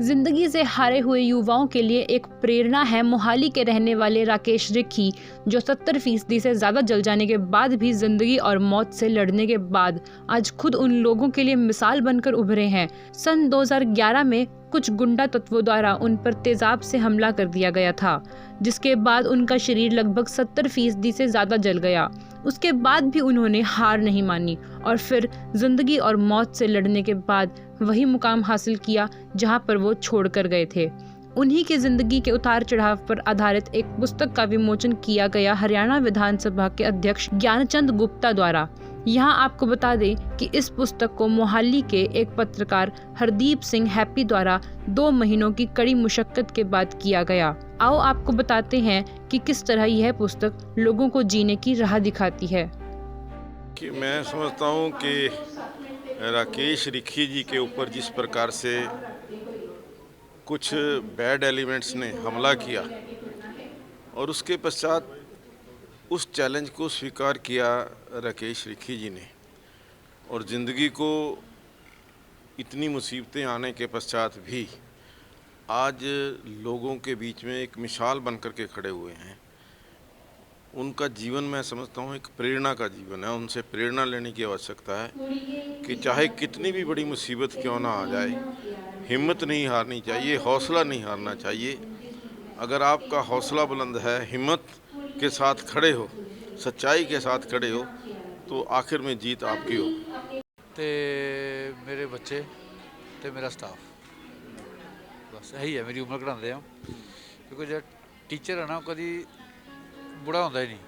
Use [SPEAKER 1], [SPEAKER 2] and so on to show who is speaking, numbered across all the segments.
[SPEAKER 1] जिंदगी से हारे हुए युवाओं के लिए एक प्रेरणा है मोहाली के रहने वाले राकेश रिक्की, जो 70% से ज़्यादा जल जाने के बाद भी जिंदगी और मौत से लड़ने के बाद आज खुद उन लोगों के लिए मिसाल बनकर उभरे हैं। सन 2011 में कुछ गुंडा तत्वों द्वारा उन पर तेजाब से हमला कर दिया गया था, जिसके बाद उनका शरीर लगभग 70% से ज़्यादा जल गया। उसके बाद भी उन्होंने हार नहीं मानी और फिर जिंदगी और मौत से लड़ने के बाद वही मुकाम हासिल किया जहां पर वो छोड़ कर गए थे। उन्हीं की जिंदगी के उतार चढ़ाव पर आधारित एक पुस्तक का विमोचन किया गया हरियाणा विधानसभा के अध्यक्ष ज्ञानचंद गुप्ता द्वारा। यहाँ आपको बता दें कि इस पुस्तक को मोहाली के एक पत्रकार हरदीप सिंह हैप्पी द्वारा 2 महीनों की कड़ी मुशक्कत के बाद किया गया। आओ आपको बताते हैं कि किस तरह यह पुस्तक लोगों को जीने की राह दिखाती है।
[SPEAKER 2] कि मैं समझता हूँ कि राकेश रिक्की जी के ऊपर जिस प्रकार से कुछ बैड एलिमेंट्स ने हमला किया और उसके पश्चात उस चैलेंज को स्वीकार किया राकेश रिक्की जी ने, और ज़िंदगी को इतनी मुसीबतें आने के पश्चात भी आज लोगों के बीच में एक मिसाल बन कर के खड़े हुए हैं। उनका जीवन मैं समझता हूँ एक प्रेरणा का जीवन है। उनसे प्रेरणा लेने की आवश्यकता है कि चाहे कितनी भी बड़ी मुसीबत क्यों ना आ जाए, हिम्मत नहीं हारनी चाहिए, हौसला नहीं हारना चाहिए। अगर आपका हौसला बुलंद है, हिम्मत के साथ खड़े हो, सच्चाई के साथ खड़े हो, तो आखिर में जीत आपकी हो।
[SPEAKER 3] ते मेरे बच्चे ते मेरा स्टाफ, बस यही है। मेरी उम्र घटाते हैं क्योंकि जो टीचर है ना कभी बुढ़ा होता ही नहीं,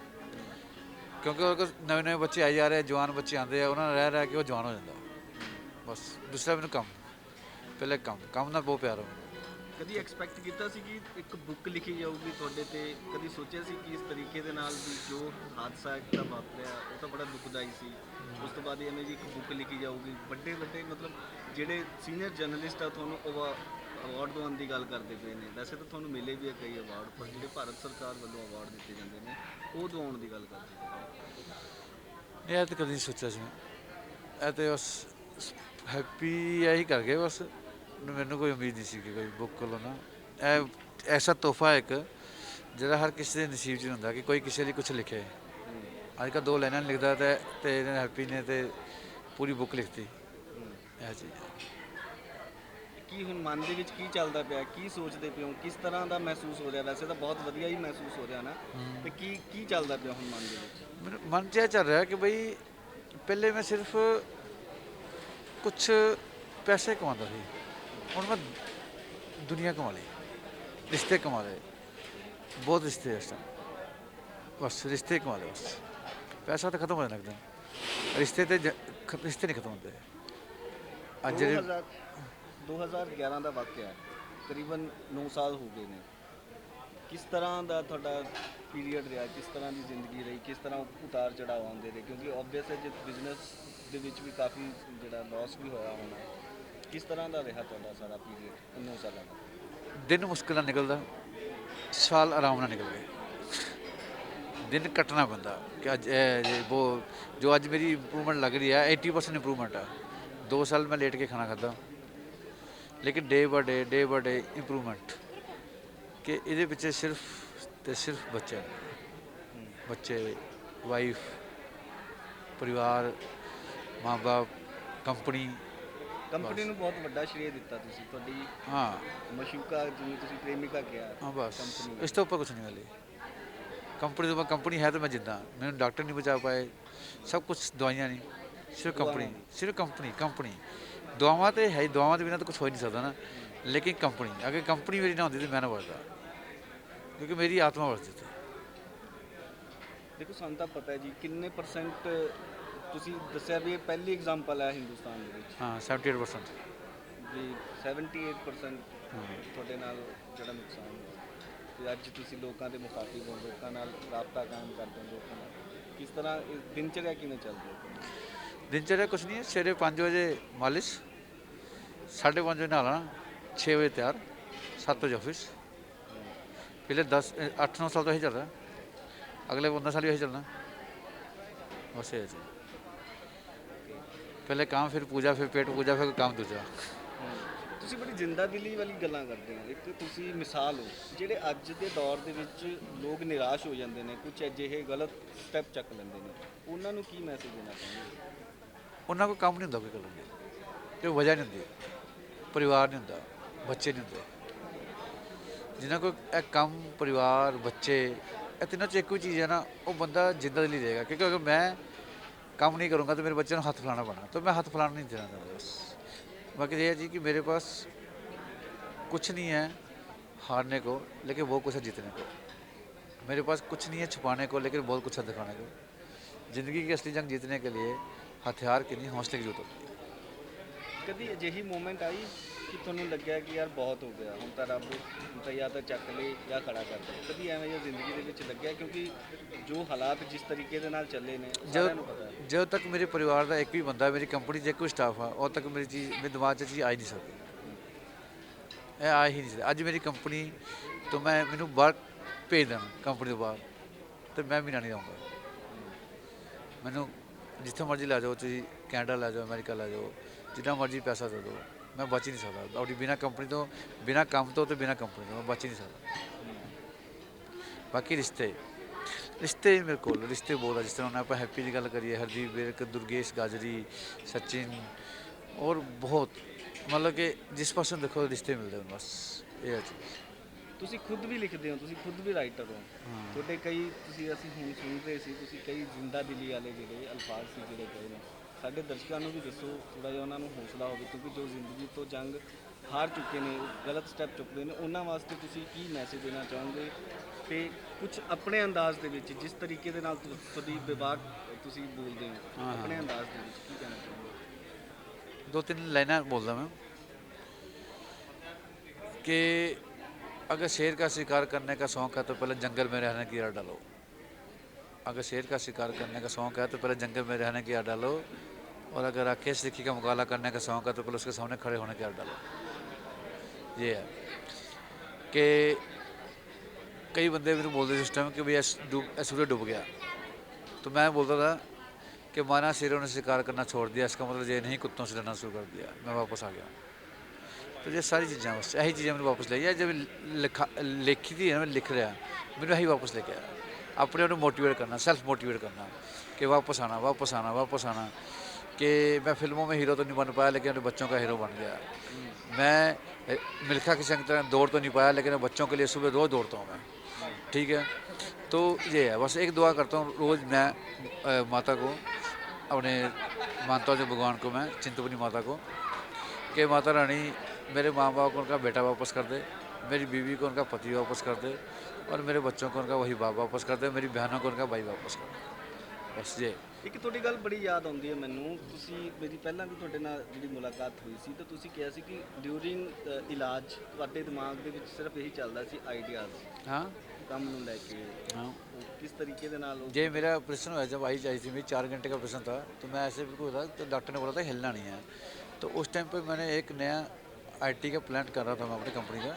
[SPEAKER 3] क्योंकि नवे नवे बच्चे आई जा रहे हैं, जवान बच्चे आते हैं, उन्होंने रह रह के वो जवान हो जाता। बस दूसरा मैंने काम पहले काम ना बहुत प्यार है।
[SPEAKER 4] कभी एक्सपैक्ट किया कि एक बुक लिखी जाऊगी ਤੁਹਾਡੇ ਤੇ? कभी सोचा सी कि इस तरीके ਦੇ ਨਾਲ ਵੀ ਜੋ ਹਾਦਸਾ ਇੱਕ ਤਾਂ ਵਾਪਰਿਆ ਉਹ ਤਾਂ ਬੜਾ ਦੁਖਦਾਈ ਸੀ, ਉਸ ਤੋਂ ਬਾਅਦ ਐਵੇਂ ਜੀ ਇੱਕ ਬੁੱਕ ਲਿਖੀ ਜਾਊਗੀ। ਵੱਡੇ ਵੱਡੇ ਮਤਲਬ ਜਿਹੜੇ ਸੀਨੀਅਰ ਜਰਨਲਿਸਟ ਆ ਤੁਹਾਨੂੰ ਅਵਾਰਡ ਦਵਾਉਣ ਦੀ ਗੱਲ ਕਰਦੇ ਪਏ ਨੇ। ਵੈਸੇ ਤਾਂ ਤੁਹਾਨੂੰ ਮਿਲੇ ਵੀ ਆ ਕਈ ਅਵਾਰਡ, ਪਰ ਜਿਹੜੇ ਭਾਰਤ ਸਰਕਾਰ ਵੱਲੋਂ ਅਵਾਰਡ ਦਿੱਤੇ ਜਾਂਦੇ ਨੇ ਉਹ ਦਵਾਉਣ ਦੀ ਗੱਲ ਕਰਦੇ ਪਏ।
[SPEAKER 3] ਇਹ ਤਾਂ ਕਦੀ ਨਹੀਂ ਸੋਚਿਆ ਸੀ। ਇਹ ਤਾਂ ਬਸ ਹੈਪੀ ਇਹੀ ਕਰ ਗਏ ਬਸ। ਮੈਨੂੰ ਕੋਈ ਉਮੀਦ ਨਹੀਂ ਸੀ ਕਿ ਕੋਈ ਬੁੱਕ ਕੋਲੋਂ ਨਾ ਇਹ ਐਸਾ ਤੋਹਫਾ ਇੱਕ ਜਿਹੜਾ ਹਰ ਕਿਸੇ ਦੇ ਨਸੀਬ 'ਚ ਹੁੰਦਾ ਕਿ ਕੋਈ ਕਿਸੇ ਲਈ ਕੁਛ ਲਿਖੇ। ਅੱਜ ਕੱਲ੍ਹ 2 ਲਾਈਨਾਂ ਲਿਖਦਾ ਤੇ ਹੈਪੀ ਨੇ ਤੇ ਪੂਰੀ ਬੁੱਕ ਲਿਖਤੀ। ਇਹ ਚੀਜ਼
[SPEAKER 4] ਕੀ ਹੁਣ ਮਨ ਦੇ ਵਿੱਚ ਕੀ ਚੱਲਦਾ ਪਿਆ, ਕੀ ਸੋਚਦੇ ਪਿਓ, ਕਿਸ ਤਰ੍ਹਾਂ ਦਾ ਮਹਿਸੂਸ ਹੋ ਰਿਹਾ? ਵੈਸੇ ਤਾਂ ਬਹੁਤ ਵਧੀਆ ਹੀ ਮਹਿਸੂਸ ਹੋ ਰਿਹਾ ਨਾ, ਤੇ ਕੀ ਚੱਲਦਾ ਪਿਆ ਹੁਣ ਮਨ ਦੇ ਵਿੱਚ?
[SPEAKER 3] ਮੇਰੇ ਮਨ 'ਚ ਇਹ ਚੱਲ ਰਿਹਾ ਕਿ ਬਈ ਪਹਿਲੇ ਮੈਂ ਸਿਰਫ ਕੁਛ ਪੈਸੇ ਕਮਾਉਂਦਾ ਸੀ, ਹੁਣ मैं दुनिया कमा ली, रिश्ते कमा ले, बहुत रिश्ते हैं इस टाइम। बस रिश्ते कमा ले, बस पैसा तो खत्म हो जाना एकदम, रिश्ते नहीं खत्म होते। ਅੱਜ
[SPEAKER 4] 2011 ਦਾ ਵਾਕਿਆ ਹੈ, ਤਕਰੀਬਨ 9 ਸਾਲ ਹੋ ਗਏ ਨੇ। ਕਿਸ ਤਰ੍ਹਾਂ ਦਾ ਤੁਹਾਡਾ ਪੀਰੀਅਡ ਰਿਹਾ? ਕਿਸ ਤਰ੍ਹਾਂ ਦੀ ਜ਼ਿੰਦਗੀ ਰਹੀ? ਕਿਸ ਤਰ੍ਹਾਂ ਉਤਾਰ ਚੜਾਅ ਆਉਂਦੇ ਰਹੇ? ਕਿਉਂਕਿ ਆਬਵੀਅਸ ਹੈ ਜੇ ਬਿਜ਼ਨਸ ਦੇ ਵਿੱਚ ਵੀ ਕਾਫੀ ਜਿਹੜਾ ਲਾਸ ਵੀ ਹੋਇਆ ਹੋਣਾ। किस तरह का रहा ਤੁਹਾਡਾ ਸਾਰਾ ਪੀਰੀਅਡ 9 ਸਾਲਾਂ ਦਾ?
[SPEAKER 3] दिन मुश्किल ਨਾਲ निकलता, साल आराम ਨਾਲ निकल गए। दिन कटना पैंदा कि अज वो जो अज मेरी इंप्रूवमेंट लग रही है 80% इंप्रूवमेंट है। 2 साल मैं लेट के खाना खाता, लेकिन डे बाय डे इंप्रूवमेंट कि ये पिछे सिर्फ बच्चे वाइफ, परिवार, माँ बाप, कंपनी
[SPEAKER 4] ਨੂੰ ਬਹੁਤ ਵੱਡਾ ਸ਼੍ਰੇਅ ਦਿੱਤਾ ਤੁਸੀਂ। ਤੁਹਾਡੀ ਮਸ਼ੂਕਾ ਜਿਵੇਂ ਤੁਸੀਂ ਪ੍ਰੇਮਿਕਾ ਕਿਹਾ,
[SPEAKER 3] बस इस तो ऊपर कुछ नहीं वाली कंपनी है तो मैं जिंदा। मैंने डॉक्टर नहीं बचा पाए, सब कुछ दवाइयाँ नहीं, सिर्फ कंपनी दुआवां तो है ही, दुआवां के बिना तो कुछ हो ही नहीं सकता ना। लेकिन अगर कंपनी मेरी ना होती तो मैं ना बढ़ता, क्योंकि मेरी आत्मा बढ़ती थी।
[SPEAKER 4] देखो ਸਾਨੂੰ ਤਾਂ ਪਤਾ ਹੈ ਜੀ ਕਿੰਨੇ % ਤੁਸੀਂ ਦੱਸਿਆ ਵੀ ਇਹ ਪਹਿਲੀ ਐਗਜ਼ਾਮਪਲ ਹੈ ਹਿੰਦੁਸਤਾਨ ਦੇ ਵਿੱਚ।
[SPEAKER 3] 78%
[SPEAKER 4] ਵੀ 78% ਤੁਹਾਡੇ ਨਾਲ ਜਿਹੜਾ ਨੁਕਸਾਨ ਹੋਇਆ, ਤੇ ਅੱਜ ਤੁਸੀਂ ਲੋਕਾਂ ਦੇ ਮੁਖਾਤਿਬ ਹੋ, ਲੋਕਾਂ ਨਾਲ ਰਾਬਤਾ ਕਾਇਮ ਕਰਦੇ ਹੋ, ਲੋਕਾਂ ਨਾਲ ਕਿਸ ਤਰ੍ਹਾਂ ਦਿਨਚਰਿਆ ਕਿਵੇਂ ਚੱਲਦੀ ਹੈ?
[SPEAKER 3] दिनचर्या कुछ नहीं है। सवेरे 5 बजे मालिश, 5:30 बजे नहाना, 6 बजे तैयार, 7 बजे ऑफिस। पहले 8-9 साल तो यही चल रहा है, अगले 15 साल भी यही चलना। बस ये चीज़, पहले काम, फिर पूजा, फिर पेट पूजा, फिर काम दूसरा।
[SPEAKER 4] ਤੁਸੀਂ ਬੜੀ ਜ਼ਿੰਦਾ ਦਿਲੀ ਵਾਲੀ ਗੱਲਾਂ ਕਰਦੇ ਹੋ। ਇੱਕ ਤੁਸੀਂ ਮਿਸਾਲ ਹੋ, ਜਿਹੜੇ ਅੱਜ ਦੇ ਦੌਰ ਦੇ ਵਿੱਚ ਲੋਕ ਨਿਰਾਸ਼ ਹੋ ਜਾਂਦੇ ਨੇ, ਕੁਝ ਅਜਿਹੇ ਗਲਤ ਸਟੈਪ ਚੱਕ ਲੈਂਦੇ ਨੇ, ਉਹਨਾਂ ਨੂੰ ਕੀ ਮੈਸੇਜ ਦੇਣਾ ਚਾਹੁੰਦੇ?
[SPEAKER 3] ਉਹਨਾਂ ਕੋਲ ਕੰਮ ਨਹੀਂ ਹੁੰਦਾ ਕੋਈ ਕਰਨ ਦੀ, ਕੋਈ ਵਜ੍ਹਾ ਨਹੀਂ ਹੁੰਦੀ, ਪਰਿਵਾਰ ਨਹੀਂ ਹੁੰਦਾ, ਬੱਚੇ ਨਹੀਂ ਹੁੰਦੇ। ਜਿਨ੍ਹਾਂ ਕੋਲ ਇਹ ਕੰਮ, ਪਰਿਵਾਰ, ਬੱਚੇ, ਇਹ ਤਿੰਨਾਂ 'ਚ ਇੱਕੋ ਚੀਜ਼ ਹੈ ਨਾ, ਉਹ ਬੰਦਾ ਜਿੰਦਾ ਦਿਲੀ ਰਹੇਗਾ। ਕਿਉਂਕਿ ਅਗਰ ਮੈਂ ਕੰਮ नहीं करूँगा तो मेरे बच्चे को हाथ फैलाना पड़ा, तो मैं हाथ फैलाना नहीं देना चाहता। बस बाकी ये है जी कि मेरे पास कुछ नहीं है हारने को, लेकिन वो कुछ है जीतने को। मेरे पास कुछ नहीं है छुपाने को, लेकिन बहुत कुछ है दिखाने को। ज़िंदगी की असली जंग जीतने के लिए हथियार की नहीं, हौसले की जरूरत होती है।
[SPEAKER 4] ਕਦੀ ਅਜਿਹੀ ਮੂਮੈਂਟ ਆਈ ਕਿ ਤੁਹਾਨੂੰ ਲੱਗਿਆ ਕਿ ਯਾਰ ਬਹੁਤ ਹੋ ਗਿਆ, ਹੁਣ ਤਾਂ ਰੱਬ ਹੁਣ ਤਾਂ ਜਾਂ ਤਾਂ ਚੱਕ ਲੇ ਜਾਂ ਖੜਾ ਕਰ ਦੇ? ਕਦੀ ਐਵੇਂ ਜਿਹਾ ਜ਼ਿੰਦਗੀ ਦੇ ਵਿੱਚ ਲੱਗਿਆ? ਕਿਉਂਕਿ ਜੋ ਹਾਲਾਤ ਜਿਸ ਤਰੀਕੇ ਦੇ ਨਾਲ ਚੱਲੇ ਨੇ ਸਾਰਿਆਂ ਨੂੰ ਪਤਾ ਹੈ।
[SPEAKER 3] जब तक मेरे परिवार का एक भी बंदा, मेरी कंपनी से एक भी स्टाफ है, और तक मेरी चीज़ मेरे दिमाग 'ਚ चीज़ आ ही नहीं सकती, ਇਹ ਆ ਹੀ ਨਹੀਂ ਸਕਦੀ। ਅੱਜ ਮੇਰੀ ਕੰਪਨੀ ਤੋਂ ਮੈਨੂੰ ਬਾਹਰ ਭੇਜ ਦੇਣ, ਕੰਪਨੀ ਤੋਂ ਬਾਹਰ, ਤੇ ਮੈਂ ਵੀ ਨਹੀਂ ਆਉਂਗਾ। ਮੈਨੂੰ ਜਿੱਥੇ ਮਰਜ਼ੀ ਲੈ ਜਾਓ, ਤੁਸੀਂ ਕੈਨੇਡਾ ਲੈ ਜਾਓ, ਅਮਰੀਕਾ ਲੈ ਜਾਓ, ਜਿੰਨਾ ਮਰਜ਼ੀ ਪੈਸਾ ਦੇ ਦਿਓ, ਮੈਂ ਬਚ ਹੀ ਨਹੀਂ ਸਕਦਾ। ਆਪਣੀ ਬਿਨਾਂ ਕੰਪਨੀ ਤੋਂ, ਬਿਨਾਂ ਕੰਮ ਤੋਂ ਤੇ ਬਿਨਾਂ ਕੰਪਨੀ ਤੋਂ ਮੈਂ ਬਚ ਹੀ ਨਹੀਂ ਸਕਦਾ। ਬਾਕੀ ਰਿਸ਼ਤੇ ਮੇਰੇ ਕੋਲ ਰਿਸ਼ਤੇ ਬਹੁਤ ਆ। ਜਿਸ ਤਰ੍ਹਾਂ ਹੁਣ ਆਪਾਂ ਹੈਪੀ ਦੀ ਗੱਲ ਕਰੀਏ, ਹਰਦੀਪ ਵਿਰਕ, ਦੁਰਗੇਸ਼ ਗਾਜਰੀ, ਸਚਿਨ, ਔਰ ਬਹੁਤ, ਮਤਲਬ ਕਿ ਜਿਸ ਪਾਸੋਂ ਦੇਖੋ ਰਿਸ਼ਤੇ ਮਿਲਦੇ ਹਨ। ਬਸ ਇਹ ਹੈ ਚੀਜ਼।
[SPEAKER 4] ਤੁਸੀਂ ਖੁਦ ਵੀ ਲਿਖਦੇ ਹੋ, ਤੁਸੀਂ ਖੁਦ ਵੀ ਰਾਈਟਰ ਹੋ, ਤੁਹਾਡੇ ਕਈ ਅਸੀਂ ਹੁਣ ਸੁਣ ਰਹੇ ਸੀ, ਤੁਸੀਂ ਕਈ ਜ਼ਿੰਦਾ ਦਿਲੀ ਵਾਲੇ ਜਿਹੜੇ ਅਲਫਾਜ਼ ਸੀ ਜਿਹੜੇ ਕਹੇ ਨੇ, ਸਾਡੇ ਦਰਸ਼ਕਾਂ ਨੂੰ ਵੀ ਦੱਸੋ, ਥੋੜ੍ਹਾ ਜਿਹਾ ਉਹਨਾਂ ਨੂੰ ਹੌਸਲਾ ਹੋਵੇ। ਕਿਉਂਕਿ ਜੋ ਜ਼ਿੰਦਗੀ ਤੋਂ ਜੰਗ ਹਾਰ ਚੁੱਕੇ ਨੇ, ਗਲਤ ਸਟੈਪ ਚੁੱਕਦੇ ਨੇ, ਉਹਨਾਂ ਵਾਸਤੇ ਤੁਸੀਂ ਕੀ ਮੈਸੇਜ ਦੇਣਾ ਚਾਹੋਗੇ? ਤੇ ਕੁਝ ਆਪਣੇ ਅੰਦਾਜ਼ ਦੇ ਵਿੱਚ, ਜਿਸ ਤਰੀਕੇ ਦੇ ਨਾਲ ਤੁਹਾਡੀ ਵਿਭਾਗ ਤੁਸੀਂ ਬੋਲਦੇ ਹੋ, ਆਪਣੇ ਅੰਦਾਜ਼ ਦੇ ਵਿੱਚ ਕੀ ਕਹਿਣਾ ਚਾਹੋਗੇ?
[SPEAKER 3] 2-3 ਲਾਈਨਾਂ ਬੋਲਦਾ ਮੈਂ कि अगर शेर का शिकार करने का शौक़ है तो पहले जंगल में रहने की आदत डालो। अगर शेर का शिकार करने का शौक़ है तो पहले जंगल में रहने की आदत डालो, और अगर राकेश रिक्की का मुकाबला करने का शौक़ है तो पहले उसके सामने खड़े होने की आदत डालो। ये है कि कई बंदे मेरे बोलते थे उस टाइम कि भैया सूरज डूब गया, तो मैं बोलता था कि माना शेरों ने शिकार करना छोड़ दिया, इसका मतलब ये नहीं कुत्तों से लड़ना शुरू कर दिया, मैं वापस आ गया। तो ये सारी चीज़ें बस यही चीज़ें मैंने वापस ले आया। जब लिखी थी मैं लिख रहा, मैंने यही वापस लेके आया। अपने आप मोटिवेट करना, सेल्फ मोटिवेट करना कि वापस आना, वापस आना, वापस आना। कि मैं फिल्मों में हीरो तो नहीं बन पाया, लेकिन अपने बच्चों का हीरो बन गया। मैं मिल्खा की संग तरह दौड़ तो नहीं पाया, लेकिन बच्चों के लिए सुबह रोज़ दौड़ता हूँ मैं। ठीक है, तो ये है। बस एक दुआ करता हूँ रोज़ मैं माता को, अपने मानता हूँ जो भगवान को, मैं चिंतपूर्णी माता को, कि माता रानी मेरे माँ बाप को उनका बेटा वापस कर दे, मेरी बीवी को उनका पति वापस कर दे, और मेरे बच्चों को उनका वही बाप वापस कर दे, मेरी बहनों को उनका भाई वापस कर दे। बस ये।
[SPEAKER 4] ਇੱਕ ਤੁਹਾਡੀ ਗੱਲ ਬੜੀ ਯਾਦ ਆਉਂਦੀ ਹੈ ਮੈਨੂੰ। ਤੁਸੀਂ ਮੇਰੀ ਪਹਿਲਾਂ ਵੀ ਤੁਹਾਡੇ ਨਾਲ ਜਿਹੜੀ ਮੁਲਾਕਾਤ ਹੋਈ ਸੀ, ਤਾਂ ਤੁਸੀਂ ਕਿਹਾ ਸੀ ਕਿ ਡਿਊਰਿੰਗ ਇਲਾਜ ਤੁਹਾਡੇ ਦਿਮਾਗ ਦੇ ਵਿੱਚ ਸਿਰਫ ਇਹੀ ਚੱਲਦਾ ਸੀ ਆਈਡੀਆਜ਼,
[SPEAKER 3] हाँ
[SPEAKER 4] ਕੰਮ ਨੂੰ ਲੈ ਕੇ।
[SPEAKER 3] हाँ
[SPEAKER 4] ਕਿਸ ਤਰੀਕੇ ਦੇ ਨਾਲ
[SPEAKER 3] ये मेरा ऑपरेशन हुआ, जब आई चाहिए थी मेरी 4 घंटे का ऑपरेशन था, तो मैं ऐसे बिल्कुल था, तो डॉक्टर ने बोला था हिलना नहीं है। तो उस टाइम पे मैंने एक नया IT का प्लान कर रहा था मैं अपनी कंपनी का,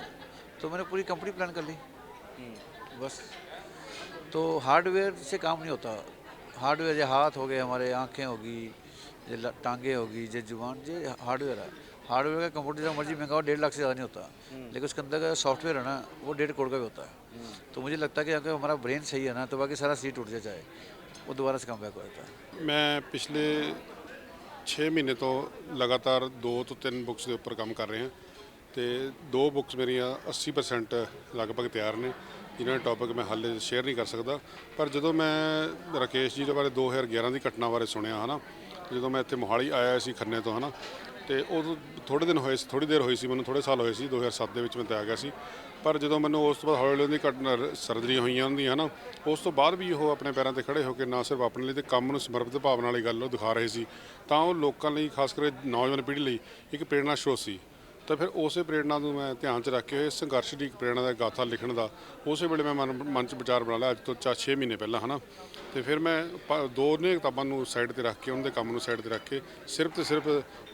[SPEAKER 3] तो मैंने पूरी कंपनी प्लान कर ली बस। तो हार्डवेयर से काम नहीं होता। हार्डवेयर ये हाथ हो गए हमारे, आँखें होगी, ये टांगे होगी, ये जुबान, ये हार्डवेयर है। हार्डवेयर का कंप्यूटर जो मर्जी महंगा हो 1.5 लाख से ज़्यादा नहीं होता, लेकिन उसके अंदर का सॉफ्टवेयर है ना, वो 1.5 करोड़ का भी होता है। तो मुझे लगता है कि अगर हमारा ब्रेन सही है ना, तो बाकी सारा सीट उठ जाए, वो दोबारा से कम बैक हो जाता है।
[SPEAKER 5] मैं पिछले 6 ਮਹੀਨੇ ਤੋਂ ਲਗਾਤਾਰ 2 ਤੋਂ 3 ਬੁੱਕਸ ਦੇ ਉੱਪਰ ਕੰਮ ਕਰ ਰਹੇ ਹਾਂ, ਤੇ 2 ਬੁੱਕਸ ਮੇਰੀਆਂ 80% ਲਗਭਗ ਤਿਆਰ ਨੇ, ਜਿਨ੍ਹਾਂ ਦੇ ਟੌਪਿਕ ਮੈਂ ਹਾਲੇ ਸ਼ੇਅਰ ਨਹੀਂ ਕਰ ਸਕਦਾ। ਪਰ ਜਦੋਂ ਮੈਂ ਰਾਕੇਸ਼ ਜੀ ਦੇ ਬਾਰੇ 2011 ਦੀ ਘਟਨਾ ਬਾਰੇ ਸੁਣਿਆ ਹੈ ਨਾ, ਜਦੋਂ ਮੈਂ ਇੱਥੇ ਮੋਹਾਲੀ ਆਇਆ ਸੀ ਖੰਨੇ ਤੋਂ, ਹੈ ਨਾ, ਤੇ ਉਦੋਂ ਥੋੜ੍ਹੇ ਦੇਰ ਹੋਈ ਸੀ ਮੈਨੂੰ, ਥੋੜ੍ਹੇ ਸਾਲ ਹੋਏ ਸੀ, 2007 ਦੇ ਵਿੱਚ ਮੈਂ ਤਾਂ ਆ ਗਿਆ ਸੀ। ਪਰ ਜਦੋਂ ਮੈਨੂੰ ਉਸ ਤੋਂ ਬਾਅਦ ਹੌਲੀ ਹੌਲੀ ਦੀ ਸਰਜਰੀਆਂ ਹੋਈਆਂ ਹੁੰਦੀਆਂ, ਹੈ ਨਾ, ਉਸ ਤੋਂ ਬਾਅਦ ਵੀ ਉਹ ਆਪਣੇ ਪੈਰਾਂ 'ਤੇ ਖੜ੍ਹੇ ਹੋ ਕੇ ਨਾ ਸਿਰਫ ਆਪਣੇ ਲਈ ਤੇ ਕੰਮ ਨੂੰ ਸਮਰਪਿਤ ਭਾਵਨਾ ਵਾਲੀ ਗੱਲ ਉਹ ਦਿਖਾ ਰਹੇ ਸੀ, ਤਾਂ ਉਹ ਲੋਕਾਂ ਲਈ, ਖਾਸ ਕਰਕੇ ਨੌਜਵਾਨ ਪੀੜ੍ਹੀ ਲਈ ਇੱਕ ਪ੍ਰੇਰਨਾ ਸਰੋਤ ਸੀ। ਤਾਂ ਫਿਰ ਉਸੇ ਪ੍ਰੇਰਨਾ ਨੂੰ ਮੈਂ ਧਿਆਨ 'ਚ ਰੱਖ ਕੇ ਸੰਘਰਸ਼ ਦੀ ਇੱਕ ਪ੍ਰੇਰਨਾ ਦਾ ਗਾਥਾ ਲਿਖਣ ਦਾ ਉਸੇ ਵੇਲੇ ਮੈਂ ਮਨ 'ਚ ਵਿਚਾਰ ਬਣਾ ਲਿਆ, ਅੱਜ ਤੋਂ 6 ਮਹੀਨੇ ਪਹਿਲਾਂ, ਹੈ ਨਾ। ਅਤੇ ਫਿਰ ਮੈਂ ਦੋਨੇ ਕਿਤਾਬਾਂ ਨੂੰ ਸਾਈਡ 'ਤੇ ਰੱਖ ਕੇ, ਉਹਨਾਂ ਦੇ ਕੰਮ ਨੂੰ ਸਾਈਡ 'ਤੇ ਰੱਖ ਕੇ ਸਿਰਫ ਅਤੇ ਸਿਰਫ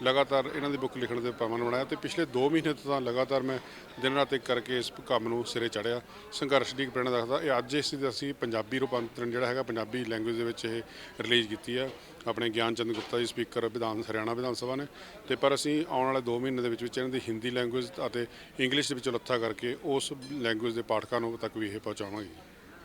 [SPEAKER 5] ਲਗਾਤਾਰ ਇਹਨਾਂ ਦੀ ਬੁੱਕ ਲਿਖਣ ਦੇ ਪ੍ਰਬੰਧ ਬਣਾਇਆ। ਅਤੇ ਪਿਛਲੇ 2 ਮਹੀਨੇ ਤੋਂ ਤਾਂ ਲਗਾਤਾਰ ਮੈਂ ਦਿਨ ਰਾਤ ਇੱਕ ਕਰਕੇ ਇਸ ਕੰਮ ਨੂੰ ਸਿਰੇ ਚੜ੍ਹਿਆ। ਸੰਘਰਸ਼ ਦੀ ਇੱਕ ਪ੍ਰੇਰਨਾ ਰੱਖਦਾ ਇਹ ਅੱਜ ਅਸੀਂ ਪੰਜਾਬੀ ਰੂਪਾਂਤਰਨ ਜਿਹੜਾ ਹੈਗਾ ਪੰਜਾਬੀ ਲੈਂਗੁਏਜ ਦੇ ਵਿੱਚ ਇਹ ਰਿਲੀਜ਼ ਕੀਤੀ ਹੈ। ਆਪਣੇ ਗਿਆਨ ਚੰਦ ਗੁਪਤਾ ਜੀ ਸਪੀਕਰ ਹਰਿਆਣਾ ਵਿਧਾਨ ਸਭਾ ਨੇ, ਤੇ ਪਰ ਅਸੀਂ ਆਉਣ ਵਾਲੇ 2 ਮਹੀਨੇ ਦੇ ਵਿੱਚ ਇਹਨਾਂ ਦੀ ਹਿੰਦੀ ਲੈਂਗੁਏਜ ਅਤੇ ਇੰਗਲਿਸ਼ ਦੇ ਵਿੱਚ ਲੱਥਾ ਕਰਕੇ ਉਸ ਲੈਂਗੁਏਜ ਦੇ ਪਾਠਕਾਂ ਨੂੰ ਤੱਕ ਵੀ ਇਹ ਪਹੁੰਚਾਵਾਂਗੇ।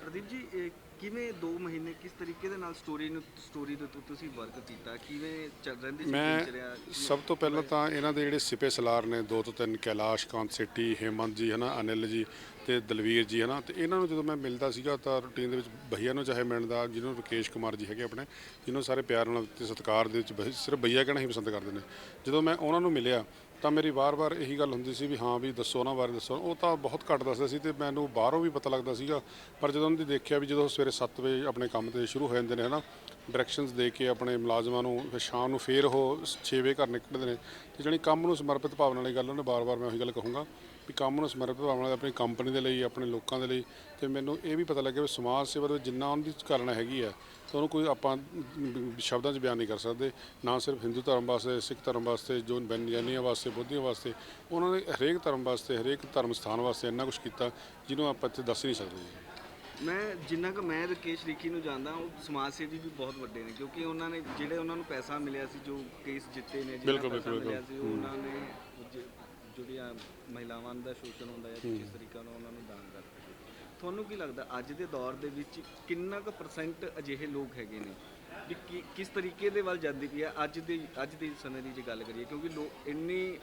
[SPEAKER 4] ਪ੍ਰਦੀਪ ਜੀ, ਕਿਵੇਂ 2 ਮਹੀਨੇ ਕਿਸ ਤਰੀਕੇ ਦੇ ਨਾਲ ਸਟੋਰੀ ਦੇ ਉੱਤੇ ਤੁਸੀਂ ਵਰਕ ਕੀਤਾ, ਕਿਵੇਂ ਚੱਲ ਰਹਿੰਦੀ ਸੀ
[SPEAKER 5] ਮੈਂ
[SPEAKER 4] ਦਿਨਚਰਿਆ?
[SPEAKER 5] ਸਭ ਤੋਂ ਪਹਿਲਾਂ ਤਾਂ ਇਹਨਾਂ ਦੇ ਜਿਹੜੇ ਸਿਪੇ ਸਲਾਰ ਨੇ 2 ਤੋਂ 3 ਕੈਲਾਸ਼ ਕਾਂਤ ਸੇਠੀ, ਹੇਮੰਤ ਜੀ ਹੈ ਨਾ, ਅਨਿਲ ਜੀ ਤੇ ਦਲਵੀਰ ਜੀ ਹੈ ਨਾ, ਤੇ ਇਹਨਾਂ ਨੂੰ ਜਦੋਂ ਮੈਂ ਮਿਲਦਾ ਸੀਗਾ ਤਾਂ ਰੂਟੀਨ ਦੇ ਵਿੱਚ ਭਈਆ ਨੂੰ ਚਾਹੇ ਮਿਲਦਾ, ਜਿਹਨੂੰ ਰਕੇਸ਼ ਕੁਮਾਰ ਜੀ ਹੈਗੇ ਆਪਣੇ, ਜਿਹਨੂੰ ਸਾਰੇ ਪਿਆਰ ਨਾਲ ਤੇ ਸਤਿਕਾਰ ਦੇ ਵਿੱਚ ਸਿਰਫ ਭਈਆ ਕਹਿਣਾ ਹੀ ਪਸੰਦ ਕਰਦੇ ਨੇ। ਜਦੋਂ ਮੈਂ ਉਹਨਾਂ ਨੂੰ ਮਿਲਿਆ ਤਾਂ ਮੇਰੀ ਵਾਰ-ਵਾਰ ਇਹੀ ਗੱਲ ਹੁੰਦੀ ਸੀ ਵੀ ਹਾਂ ਵੀ ਦੱਸੋ ਉਹਨਾਂ ਬਾਰੇ ਦੱਸੋ। ਉਹ ਤਾਂ ਬਹੁਤ ਘੱਟ ਦੱਸਦੇ ਸੀ ਤੇ ਮੈਨੂੰ ਬਾਹਰੋਂ ਵੀ ਪਤਾ ਲੱਗਦਾ ਸੀਗਾ, ਪਰ ਜਦੋਂ ਉਹਨਾਂ ਦੀ ਦੇਖਿਆ ਵੀ ਜਦੋਂ ਸਵੇਰੇ 7 ਵਜੇ ਆਪਣੇ ਕੰਮ ਤੇ ਸ਼ੁਰੂ ਹੋ ਜਾਂਦੇ ਨੇ ਹੈ ਨਾ, ਡਾਇਰੈਕਸ਼ਨਸ ਦੇ ਕੇ ਆਪਣੇ ਮੁਲਾਜ਼ਮਾਂ ਨੂੰ, ਫਿਰ ਸ਼ਾਮ ਨੂੰ ਫਿਰ ਉਹ 6 ਵਜੇ ਘਰ ਨਿਕਲਦੇ ਨੇ, ਤੇ ਜਾਣੀ ਕੰਮ ਨੂੰ ਸਮਰਪਿਤ ਭਾਵਨਾ ਵਾਲੀ ਗੱਲ ਉਹਨੇ ਬਾਰ-ਬਾਰ ਮੈਂ ਉਹੀ ਗੱਲ ਕਹੂੰਗਾ ਵੀ ਕੰਮ ਨੂੰ ਸਮਰਪਿਤ ਭਾਵਨਾ ਨਾਲ ਆਪਣੀ ਕੰਪਨੀ ਦੇ ਲਈ, ਆਪਣੇ ਲੋਕਾਂ ਦੇ ਲਈ। ਤੇ ਮੈਨੂੰ ਇਹ ਵੀ ਪਤਾ ਲੱਗਿਆ ਵੀ ਸਮਾਜ ਸੇਵਾ ਦੇ ਵਿੱਚ ਜਿੰਨਾ ਉਹਨਾਂ ਦੀ ਕਰਨਾ ਹੈਗੀ ਆ ਤਾਂ ਉਹਨੂੰ ਕੋਈ ਆਪਾਂ ਸ਼ਬਦਾਂ 'ਚ ਬਿਆਨ ਨਹੀਂ ਕਰ ਸਕਦੇ। ਨਾ ਸਿਰਫ ਹਿੰਦੂ ਧਰਮ ਵਾਸਤੇ, ਸਿੱਖ ਧਰਮ ਵਾਸਤੇ, ਜੋ ਬੈਨੀਆਂ ਵਾਸਤੇ, ਬੋਧੀਆਂ ਵਾਸਤੇ, ਉਹਨਾਂ ਨੇ ਹਰੇਕ ਧਰਮ ਵਾਸਤੇ, ਹਰੇਕ ਧਰਮ ਸਥਾਨ ਵਾਸਤੇ ਇੰਨਾ ਕੁਛ ਕੀਤਾ ਜਿਹਨੂੰ ਆਪਾਂ ਇੱਥੇ ਦੱਸ ਨਹੀਂ ਸਕਦੇ।
[SPEAKER 4] ਮੈਂ ਜਿੰਨਾ ਕੁ ਮੈਂ ਰਕੇਸ਼ ਰਿੱਖੀ ਨੂੰ ਜਾਣਦਾ, ਉਹ ਸਮਾਜ ਸੇਵੀ ਵੀ ਬਹੁਤ ਵੱਡੇ ਨੇ, ਕਿਉਂਕਿ ਉਹਨਾਂ ਨੇ ਜਿਹੜੇ ਉਹਨਾਂ ਨੂੰ ਪੈਸਾ ਮਿਲਿਆ ਸੀ, ਜੋ ਕੇਸ ਜਿੱਤੇ ਨੇ, ਜਿਹੜਾ
[SPEAKER 5] ਬਿਲਕੁਲ,
[SPEAKER 4] ਪੈਸਾ
[SPEAKER 5] ਬਿਲਕੁਲ,
[SPEAKER 4] ਮਿਲਿਆ ਸੀ, ਉਹ ਉਹਨਾਂ ਨੇ ਜਿਹੜੀਆਂ ਮਹਿਲਾਵਾਂ ਦਾ ਸ਼ੋਸ਼ਣ ਹੁੰਦਾ ਹੈ, ਕਿਸ ਤਰੀਕੇ ਨਾਲ ਉਹਨਾਂ ਨੂੰ ਦਾਨ ਕਰਦੇ। ਤੁਹਾਨੂੰ ਕੀ ਲੱਗਦਾ ਅੱਜ ਦੇ ਦੌਰ ਦੇ ਵਿੱਚ ਕਿੰਨਾ ਕੁ % ਅਜਿਹੇ ਲੋਕ ਹੈਗੇ ਨੇ ਵੀ ਕਿਸ ਤਰੀਕੇ ਦੇ ਵੱਲ ਜਾਂਦੀ ਪਈ ਹੈ ਅੱਜ ਦੇ ਸਮੇਂ ਦੀ ਜੇ ਗੱਲ ਕਰੀਏ, ਕਿਉਂਕਿ ਲੋਕ ਇੰਨੀ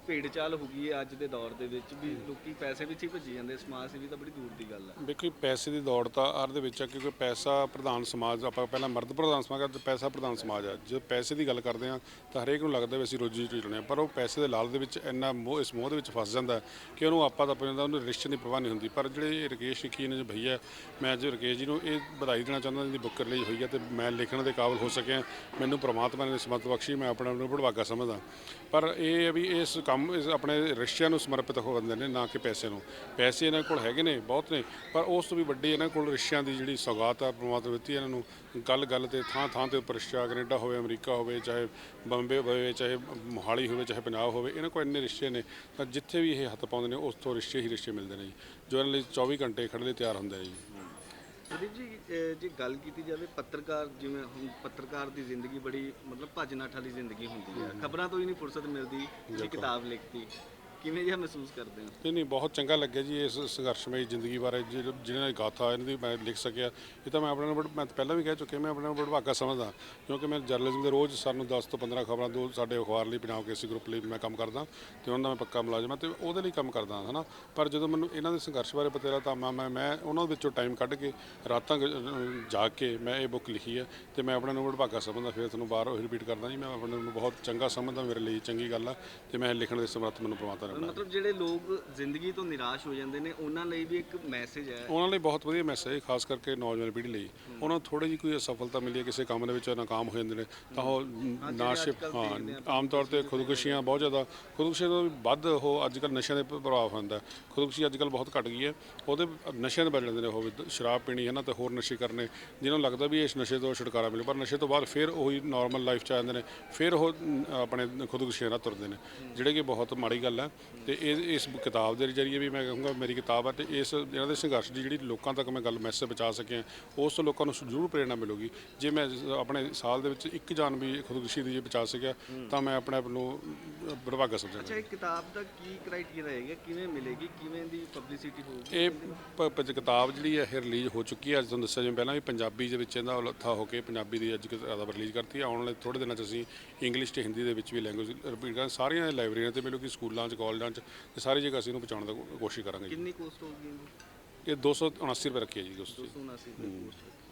[SPEAKER 4] ਭੇਡ ਚਾਲ ਹੋ ਗਈ ਹੈ ਅੱਜ ਦੇ ਦੌਰ ਦੇ ਵਿੱਚ ਵੀ ਲੋਕੀ ਪੈਸੇ ਵਿੱਚ ਹੀ ਭੱਜੀ ਜਾਂਦੇ, ਸਮਾਜ ਸੇਵੀ ਤਾਂ ਬੜੀ ਦੂਰ ਦੀ ਗੱਲ ਹੈ।
[SPEAKER 5] ਦੇਖੋ ਪੈਸੇ ਦੀ ਦੌੜ ਤਾਂ ਹਰ ਦੇ ਵਿੱਚ ਆ, ਕਿਉਂਕਿ ਪੈਸਾ ਪ੍ਰਧਾਨ ਸਮਾਜ, ਆਪਾਂ ਪਹਿਲਾਂ ਮਰਦ ਪ੍ਰਧਾਨ ਸਮਾਜ ਕਰਦੇ, ਪੈਸਾ ਪ੍ਰਧਾਨ ਸਮਾਜ ਆ। ਜੇ ਪੈਸੇ ਦੀ ਗੱਲ ਕਰਦੇ ਆ ਤਾਂ ਹਰੇਕ ਨੂੰ ਲੱਗਦਾ ਵੀ ਅਸੀਂ ਰੋਜੀ ਚੁਣਨੇ ਆ, ਪਰ ਉਹ ਪੈਸੇ ਦੇ ਲਾਲ ਦੇ ਵਿੱਚ ਇੰਨਾ ਇਸ ਮੋਹ ਦੇ ਵਿੱਚ ਫਸ ਜਾਂਦਾ ਕਿ ਉਹਨੂੰ ਆਪਾਂ ਤਾਂ ਪੈਂਦਾ, ਉਹਨੂੰ ਰਿਸ਼ਤੇ ਦੀ ਪਰਵਾਹ ਨਹੀਂ ਹੁੰਦੀ। ਪਰ ਜਿਹੜੇ ਰਕੇਸ਼ ਰਿੱਖੀ ਨੇ ਜੋ ਭਈਆ, ਮੈਂ ਅੱਜ ਰਕੇਸ਼ ਜੀ ਨੂੰ ਇਹ ਵਧਾਈ ਦੇਣਾ ਚਾਹੁੰਦਾ ਜਿਹਦੀ ਬੁੱਕ ਰਿਲੀਜ਼ ਹੋਈ ਹੈ ਤੇ ਮੈਂ ਲਿਖਣ ਦੇ ਕਾਬਿਲ ਹੋ ਸਕਿਆ। ਮੈਨੂੰ ਪ੍ਰਮਾਤਮਾ ਨੇ ਸਮਤ ਬਖਸ਼ੀ, ਮੈਂ ਆਪਣੇ ਆਪ ਨੂੰ ਵਡਭਾਗਾ ਸਮਝਦਾ। ਪਰ ਇਹ ਹੈ ਵੀ ਇਸ ਕੰਮ ਆਪਣੇ ਰਿਸ਼ਤਿਆਂ ਨੂੰ ਸਮਰਪਿਤ ਹੋ ਜਾਂਦੇ ਨੇ, ਨਾ ਕਿ ਪੈਸੇ ਨੂੰ। ਪੈਸੇ ਇਹਨਾਂ ਕੋਲ ਹੈਗੇ ਨੇ, ਬਹੁਤ ਨੇ, ਪਰ ਉਸ ਤੋਂ ਵੀ ਵੱਡੀ ਇਹਨਾਂ ਕੋਲ ਰਿਸ਼ਤਿਆਂ ਦੀ ਜਿਹੜੀ ਸੌਗਾਤ ਆ ਪ੍ਰਮਾਤਮਾ ਦਿੱਤੀ ਇਹਨਾਂ ਨੂੰ। ਗੱਲ ਤੇ ਥਾਂ ਤੇ ਉੱਪਰ ਰਿਸ਼ਤਾ, ਕੈਨੇਡਾ ਹੋਵੇ, ਅਮਰੀਕਾ ਹੋਵੇ, ਚਾਹੇ ਬੰਬੇ ਹੋਵੇ, ਚਾਹੇ ਮੋਹਾਲੀ ਹੋਵੇ, ਚਾਹੇ ਪੰਜਾਬ ਹੋਵੇ, ਇਹਨਾਂ ਕੋਲ ਇੰਨੇ ਰਿਸ਼ਤੇ ਨੇ ਤਾਂ ਜਿੱਥੇ ਵੀ ਇਹ ਹੱਥ ਪਾਉਂਦੇ ਨੇ ਉਸ ਤੋਂ ਰਿਸ਼ਤੇ ਹੀ ਰਿਸ਼ਤੇ ਮਿਲਦੇ ਨੇ ਜੀ, ਜੋ ਇਹਨਾਂ ਲਈ 24 ਘੰਟੇ ਖੜ੍ਹੇ ਲਈ ਤਿਆਰ ਹੁੰਦੇ ਨੇ ਜੀ।
[SPEAKER 4] ਪ੍ਰਦੀਪ ਜੀ, ਜੇ ਗੱਲ ਕੀਤੀ ਜਾਵੇ ਪੱਤਰਕਾਰ, ਜਿਵੇਂ ਹੁਣ ਪੱਤਰਕਾਰ ਦੀ ਜ਼ਿੰਦਗੀ ਬੜੀ ਮਤਲਬ ਭੱਜ ਨੱਠ ਵਾਲੀ ਜ਼ਿੰਦਗੀ ਹੁੰਦੀ ਹੈ, ਖਬਰਾਂ ਤੋਂ ਹੀ ਨਹੀਂ ਫੁਰਸਤ ਮਿਲਦੀ, ਜੇ ਕਿਤਾਬ ਲਿਖਤੀ, ਕਿਵੇਂ ਜਿਹਾ ਮਹਿਸੂਸ ਕਰਦੇ ਹੋ?
[SPEAKER 5] ਨਹੀਂ, ਬਹੁਤ ਚੰਗਾ ਲੱਗਿਆ ਜੀ ਇਸ ਸੰਘਰਸ਼ਮਈ ਜ਼ਿੰਦਗੀ ਬਾਰੇ ਜਿਹਨਾਂ ਦੀ ਗਾਥਾ ਇਹਨਾਂ ਦੀ ਮੈਂ ਲਿਖ ਸਕਿਆ। ਇਹ ਤਾਂ ਮੈਂ ਆਪਣੇ ਨੂੰ ਮੈਂ ਪਹਿਲਾਂ ਵੀ ਕਹਿ ਚੁੱਕਿਆ, ਮੈਂ ਆਪਣੇ ਨੂੰ ਵਡਭਾਗਾ ਸਮਝਦਾ, ਕਿਉਂਕਿ ਮੈਂ ਜਰਨਲਿਜ਼ਮ ਦੇ ਰੋਜ਼ ਸਾਨੂੰ 10 ਤੋਂ 15 ਖਬਰਾਂ ਦੋ ਸਾਡੇ ਅਖਬਾਰ ਲਈ, ਪੰਜਾਬ ਕੇਸਰੀ ਗਰੁੱਪ ਲਈ ਮੈਂ ਕੰਮ ਕਰਦਾ ਤੇ ਉਹਨਾਂ ਦਾ ਮੈਂ ਪੱਕਾ ਮੁਲਾਜ਼ਮ ਹਾਂ ਤੇ ਉਹਦੇ ਲਈ ਕੰਮ ਕਰਦਾ ਹੈ ਨਾ। ਪਰ ਜਦੋਂ ਮੈਨੂੰ ਇਹਨਾਂ ਦੇ ਸੰਘਰਸ਼ ਬਾਰੇ ਪਤਾ ਲੱਗਾ ਤਾਂ ਮੈਂ ਉਹਨਾਂ ਵਿੱਚੋਂ ਟਾਈਮ ਕੱਢ ਕੇ ਰਾਤਾਂ ਜਾਗ ਕੇ ਮੈਂ ਇਹ ਬੁੱਕ ਲਿਖੀ ਹੈ ਤੇ ਮੈਂ ਆਪਣੇ ਨੂੰ ਵਡਭਾਗਾ ਸਮਝਦਾ। ਫਿਰ ਤੁਹਾਨੂੰ ਬਾਰ ਉਹ ਰਿਪੀਟ ਕਰਦਾ ਜੀ, ਮੈਂ ਆਪਣੇ ਨੂੰ ਬਹੁਤ ਚੰਗਾ ਸਮਝਦਾ, ਮੇਰੇ ਲਈ ਚੰਗੀ ਗੱਲ ਆ ਤੇ ਮੈਂ ਲਿਖਣ ਦੇ ਸਮਰੱਥ ਮੈਨੂੰ ਪ੍ਰਮਾਤਮਾ ਨੇ।
[SPEAKER 4] ਮਤਲਬ ਜਿਹੜੇ ਲੋਕ ਜ਼ਿੰਦਗੀ ਤੋਂ ਨਿਰਾਸ਼ ਹੋ ਜਾਂਦੇ ਨੇ, ਉਹਨਾਂ ਲਈ ਵੀ ਇੱਕ ਮੈਸੇਜ ਹੈ?
[SPEAKER 5] ਉਹਨਾਂ ਲਈ ਬਹੁਤ ਵਧੀਆ ਮੈਸੇਜ ਹੈ, ਖਾਸ ਕਰਕੇ ਨੌਜਵਾਨ ਪੀੜ੍ਹੀ ਲਈ। ਉਹਨਾਂ ਨੂੰ ਥੋੜ੍ਹੀ ਜਿਹੀ ਕੋਈ ਸਫਲਤਾ ਮਿਲੀ ਹੈ ਕਿਸੇ ਕੰਮ ਦੇ ਵਿੱਚ, ਨਾਕਾਮ ਹੋ ਜਾਂਦੇ ਨੇ ਤਾਂ ਉਹ ਆਮ ਤੌਰ ਤੇ ਖੁਦਕੁਸ਼ੀਆਂ, ਬਹੁਤ ਜ਼ਿਆਦਾ ਖੁਦਕੁਸ਼ੀਆਂ ਤੋਂ ਵੱਧ ਉਹ ਅੱਜ ਕੱਲ੍ਹ ਨਸ਼ਿਆਂ ਦੇ ਪ੍ਰਭਾਵ ਹੁੰਦਾ। ਖੁਦਕੁਸ਼ੀ ਅੱਜ ਕੱਲ੍ਹ ਬਹੁਤ ਘੱਟ ਗਈ ਹੈ, ਉਹਦੇ ਨਸ਼ਿਆਂ ਦੇ ਬਚ ਜਾਂਦੇ ਨੇ, ਉਹ ਸ਼ਰਾਬ ਪੀਣੀ ਹੈ ਨਾ ਤੇ ਹੋਰ ਨਸ਼ੇ ਕਰਨੇ, ਜਿਹਨਾਂ ਨੂੰ ਲੱਗਦਾ ਵੀ ਇਸ ਨਸ਼ੇ ਤੋਂ ਛੁਟਕਾਰਾ ਮਿਲੇ, ਪਰ ਨਸ਼ੇ ਤੋਂ ਬਾਅਦ ਫਿਰ ਉਹੀ ਨੋਰਮਲ ਲਾਈਫ 'ਚ ਆ ਜਾਂਦੇ ਨੇ, ਫਿਰ ਉਹ ਆਪਣੇ ਖੁਦਕੁਸ਼ੀਆਂ ਨਾਲ ਤੁਰਦੇ ਨੇ, ਜਿਹੜੇ ਕਿ ਬਹੁਤ ਮਾੜੀ ਗੱਲ ਹੈ। ਤੇ ਇਸ ਕਿਤਾਬ ਦੇ ਜ਼ਰੀਏ ਵੀ ਮੈਂ ਕਹੂੰਗਾ ਮੇਰੀ ਕਿਤਾਬ ਹੈ ਤੇ ਇਸ ਇਹਨਾਂ ਦੇ ਸੰਘਰਸ਼ ਦੀ ਜਿਹੜੀ ਲੋਕਾਂ ਤੱਕ ਮੈਂ ਗੱਲ ਮੈਸੇਜ ਪਹੁੰਚਾ ਸਕਿਆ, ਉਸ ਤੋਂ ਲੋਕਾਂ ਨੂੰ ਜ਼ਰੂਰ ਪ੍ਰੇਰਨਾ ਮਿਲੂਗੀ। ਜੇ ਮੈਂ ਆਪਣੇ ਸਾਲ ਦੇ ਵਿੱਚ ਇੱਕ ਜਾਨ ਵੀ ਖੁਦਕੁਸ਼ੀ ਦੀ ਜੇ ਬਚਾ ਸਕਿਆ ਤਾਂ ਮੈਂ ਆਪਣੇ ਆਪ ਨੂੰ ਵਡਭਾਗਾ ਸਮਝਾਂਗਾ।
[SPEAKER 4] ਅੱਛਾ, ਇਹ ਕਿਤਾਬ ਦਾ ਕੀ ਕ੍ਰਾਈਟੇਰੀਆ ਰਹੇਗਾ, ਕਿਵੇਂ ਮਿਲੇਗੀ, ਕਿਵੇਂ ਦੀ ਪਬਲਿਸਿਟੀ ਹੋਊਗੀ?
[SPEAKER 5] ਇਹ ਕਿਤਾਬ ਜਿਹੜੀ ਹੈ ਇਹ ਰਿਲੀਜ਼ ਹੋ ਚੁੱਕੀ ਹੈ। ਅੱਜ ਤੁਹਾਨੂੰ ਦੱਸਿਆ ਜਿਵੇਂ ਪਹਿਲਾਂ ਵੀ ਪੰਜਾਬੀ ਦੇ ਵਿੱਚ ਇਹਦਾ ਲੱਥਾ ਹੋ ਕੇ ਪੰਜਾਬੀ ਦੀ ਅੱਜ ਕਿਤਾਬ ਰਿਲੀਜ਼ ਕਰਤੀ। ਆਉਣ ਵਾਲੇ ਥੋੜ੍ਹੇ ਦਿਨਾਂ 'ਚ ਅਸੀਂ ਇੰਗਲਿਸ਼ ਤੇ ਹਿੰਦੀ ਦੇ ਵਿੱਚ ਵੀ ਲੈਂਗੁਏਜ ਰਿਪੀਟ ਕਰਾਂਗੇ। ਸਾਰੀਆਂ ਲਾਇਬ੍ਰੇਰੀਆਂ ਤੇ ਮਿਲੂਗੀ, ਸਕੂਲਾਂ 'ਚ, ਕਾਲਜਾਂ 'ਚ, ਤੇ ਸਾਰੀ ਜਗ੍ਹਾ ਅਸੀਂ ਇਹਨੂੰ ਪਹੁੰਚਾਉਣ ਦੀ ਕੋਸ਼ਿਸ਼ ਕਰਾਂਗੇ।
[SPEAKER 4] ਕਿੰਨੀ ਕੋਸਟ ਹੋਊਗੀ?
[SPEAKER 5] ਇਹ 279 ਰੁਪਏ ਰੱਖੀ ਹੈ ਜੀ ਦੋਸਤੋ।
[SPEAKER 4] 279 ਰੁਪਏ ਕੋਸਟ।